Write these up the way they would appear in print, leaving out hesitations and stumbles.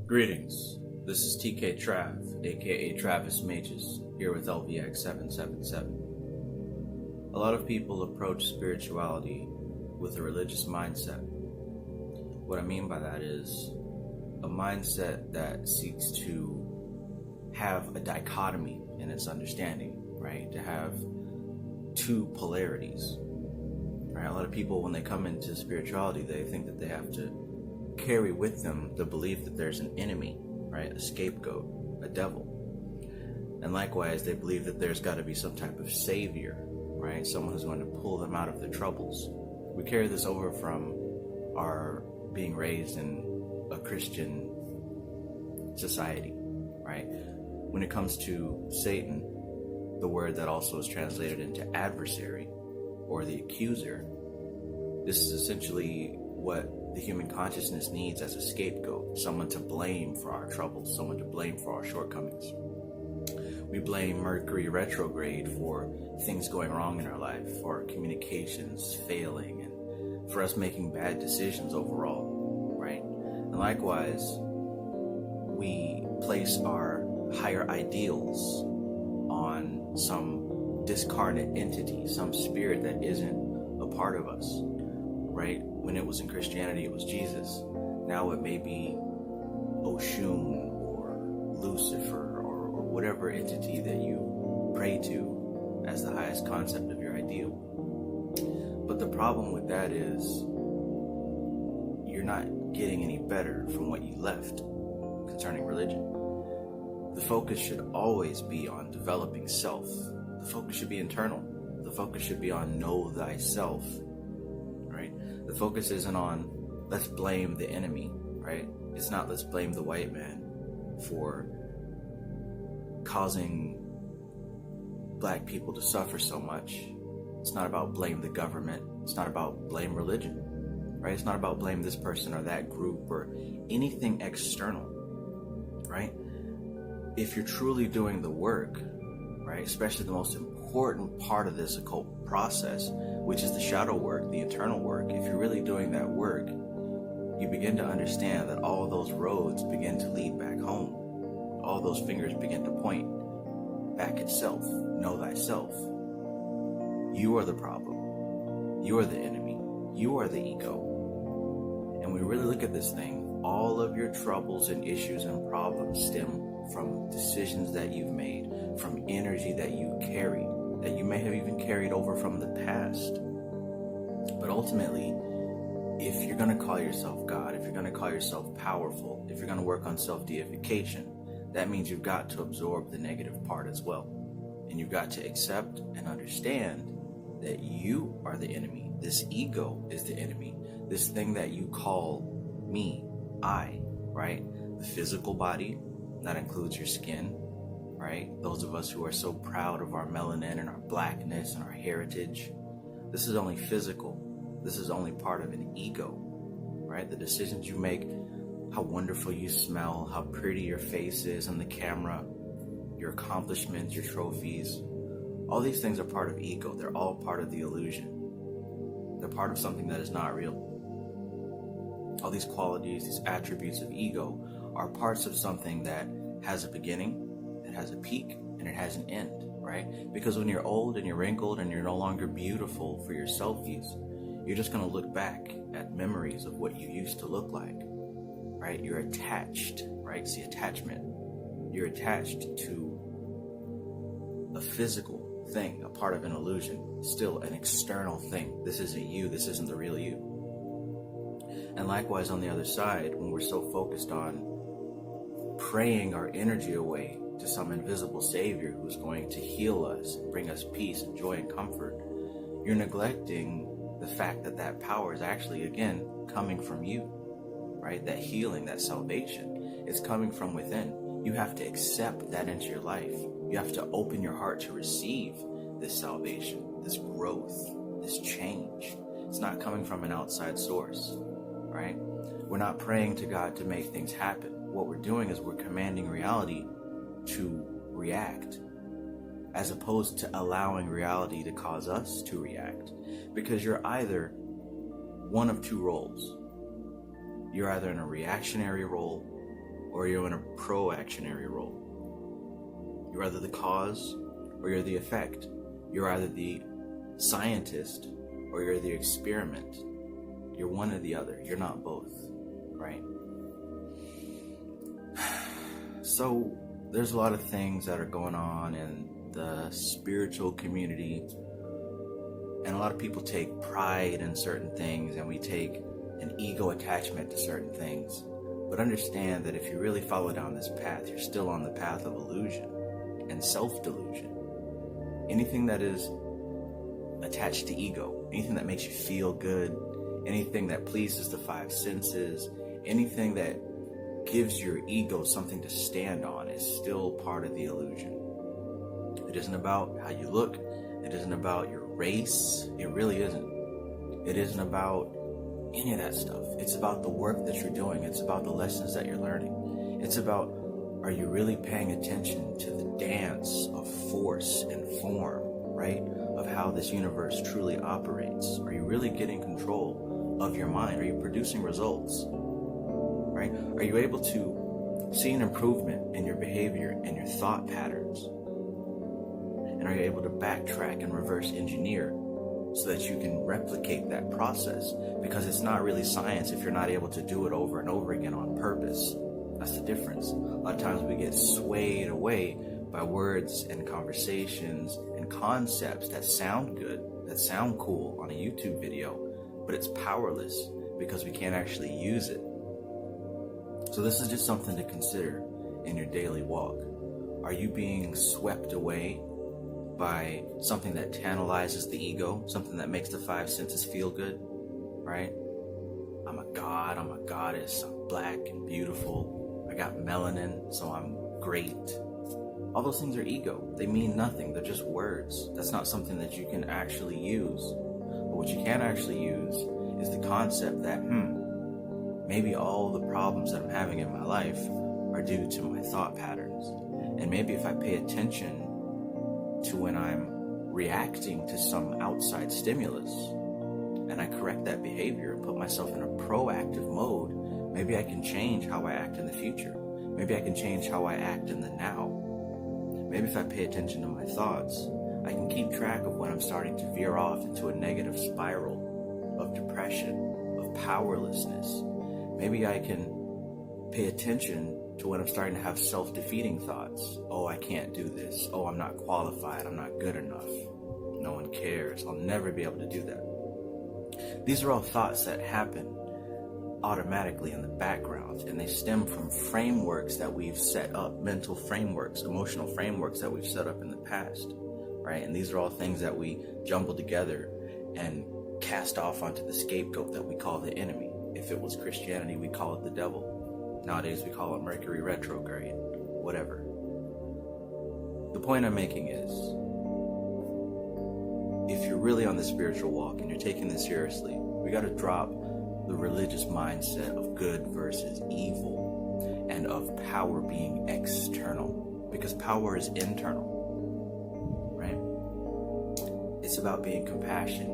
Greetings, this is TK Trav, aka Travis Magus, here with LVX777. A lot of people approach spirituality with a religious mindset. What I mean by that is a mindset that seeks to have a dichotomy in its understanding, right? To have two polarities, right? A lot of people, when they come into spirituality, they think that they have to carry with them the belief that there's an enemy, right? A scapegoat, a devil. And likewise, they believe that there's got to be some type of savior, right? Someone who's going to pull them out of their troubles. We carry this over from our being raised in a Christian society, right? When it comes to Satan, the word that also is translated into adversary or the accuser, this is essentially what the human consciousness needs as a scapegoat, someone to blame for our troubles, someone to blame for our shortcomings. We blame Mercury retrograde for things going wrong in our life, for our communications failing, and for us making bad decisions overall, right? And likewise, we place our higher ideals on some discarnate entity, some spirit that isn't a part of us, right? When it was in Christianity, it was Jesus. Now it may be Oshun or Lucifer or whatever entity that you pray to as the highest concept of your ideal. But the problem with that is you're not getting any better from what you left concerning religion. The focus should always be on developing self. The focus should be internal. The focus should be on know thyself. The focus isn't on let's blame the enemy, right? It's not let's blame the white man for causing black people to suffer so much. It's not about blame the government. It's not about blame religion, right? It's not about blame this person or that group or anything external, right? If you're truly doing the work, right, especially the most important part of this occult process, which is the shadow work, the internal work, if you're really doing that work, you begin to understand that all those roads begin to lead back home. All those fingers begin to point back at self. Know thyself. You are the problem. You are the enemy. You are the ego. And when we really look at this thing, all of your troubles and issues and problems stem from decisions that you've made, from energy that you carry, that you may have even carried over from the past. But ultimately, if you're going to call yourself God, if you're going to call yourself powerful, if you're going to work on self-deification, that means you've got to absorb the negative part as well. And you've got to accept and understand that you are the enemy. This ego is the enemy. This thing that you call me, I, right? The physical body, that includes your skin, right? Those of us who are so proud of our melanin and our blackness and our heritage. This is only physical. This is only part of an ego, right? The decisions you make, how wonderful you smell, how pretty your face is on the camera, your accomplishments, your trophies. All these things are part of ego. They're all part of the illusion. They're part of something that is not real. All these qualities, these attributes of ego are parts of something that has a beginning, it has a peak, and it has an end, right? Because when you're old and you're wrinkled and you're no longer beautiful for your selfies, you're just going to look back at memories of what you used to look like, right? You're attached, right? See, attachment. You're attached to a physical thing, a part of an illusion, still an external thing. This isn't you. This isn't the real you. And likewise, on the other side, when we're so focused on praying our energy away to some invisible savior who's going to heal us, bring us peace and joy and comfort, you're neglecting the fact that that power is actually, again, coming from you, right? That healing, that salvation, is coming from within. You have to accept that into your life. You have to open your heart to receive this salvation, this growth, this change. It's not coming from an outside source, right? We're not praying to God to make things happen. What we're doing is we're commanding reality to react, as opposed to allowing reality to cause us to react. Because you're either one of two roles. You're either in a reactionary role or you're in a proactionary role. You're either the cause or you're the effect. You're either the scientist or you're the experiment. You're one or the other. You're not both, right? So there's a lot of things that are going on in the spiritual community, and a lot of people take pride in certain things, and we take an ego attachment to certain things. But understand that if you really follow down this path, you're still on the path of illusion and self-delusion. Anything that is attached to ego, anything that makes you feel good, anything that pleases the five senses, anything that gives your ego something to stand on is still part of the illusion. It isn't about how you look. It isn't about your race. It really isn't. It isn't about any of that stuff. It's about the work that you're doing. It's about the lessons that you're learning. It's about, are you really paying attention to the dance of force and form, right? Of how this universe truly operates. Are you really getting control of your mind? Are you producing results, right? Are you able to see an improvement in your behavior and your thought patterns? And are you able to backtrack and reverse engineer so that you can replicate that process? Because it's not really science if you're not able to do it over and over again on purpose. That's the difference. A lot of times we get swayed away by words and conversations and concepts that sound good, that sound cool on a YouTube video, but it's powerless because we can't actually use it. So this is just something to consider in your daily walk. Are you being swept away by something that tantalizes the ego, something that makes the five senses feel good, right? I'm a god, I'm a goddess, I'm black and beautiful, I got melanin, so I'm great. All those things are ego. They mean nothing. They're just words. That's not something that you can actually use. But what you can actually use is the concept that, maybe all the problems that I'm having in my life are due to my thought patterns. And maybe if I pay attention to when I'm reacting to some outside stimulus and I correct that behavior and put myself in a proactive mode, maybe I can change how I act in the future. Maybe I can change how I act in the now. Maybe if I pay attention to my thoughts, I can keep track of when I'm starting to veer off into a negative spiral of depression, of powerlessness. Maybe I can pay attention to when I'm starting to have self-defeating thoughts. Oh, I can't do this. Oh, I'm not qualified. I'm not good enough. No one cares. I'll never be able to do that. These are all thoughts that happen automatically in the background, and they stem from frameworks that we've set up, mental frameworks, emotional frameworks that we've set up in the past, right? And these are all things that we jumble together and cast off onto the scapegoat that we call the enemy. If it was Christianity, we call it the devil. Nowadays, we call it Mercury retrograde, whatever. The point I'm making is, if you're really on the spiritual walk and you're taking this seriously, we got to drop the religious mindset of good versus evil and of power being external, because power is internal, right? It's about being compassionate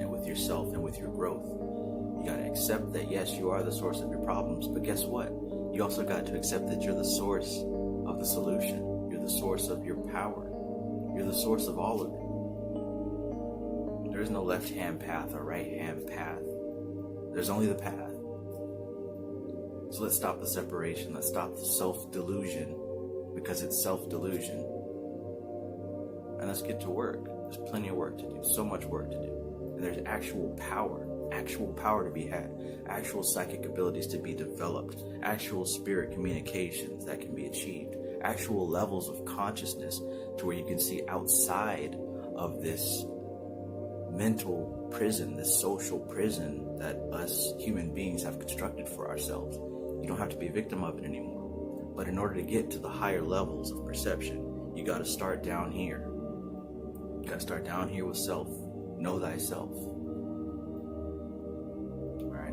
with yourself and with your growth. You got to accept that, yes, you are the source of your problems, but guess what? You also got to accept that you're the source of the solution. You're the source of your power. You're the source of all of it. There is no left-hand path or right-hand path. There's only the path. So let's stop the separation. Let's stop the self-delusion, because it's self-delusion. And let's get to work. There's plenty of work to do, so much work to do. And there's actual power to be had, actual psychic abilities to be developed, actual spirit communications that can be achieved, actual levels of consciousness to where you can see outside of this mental prison, this social prison that us human beings have constructed for ourselves. You don't have to be a victim of it anymore. But in order to get to the higher levels of perception, you got to start down here. You got to start down here with self. Know thyself.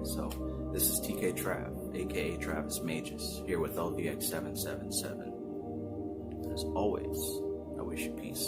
So this is TK Trav, aka Travis Magus, here with LVX777. As always, I wish you peace.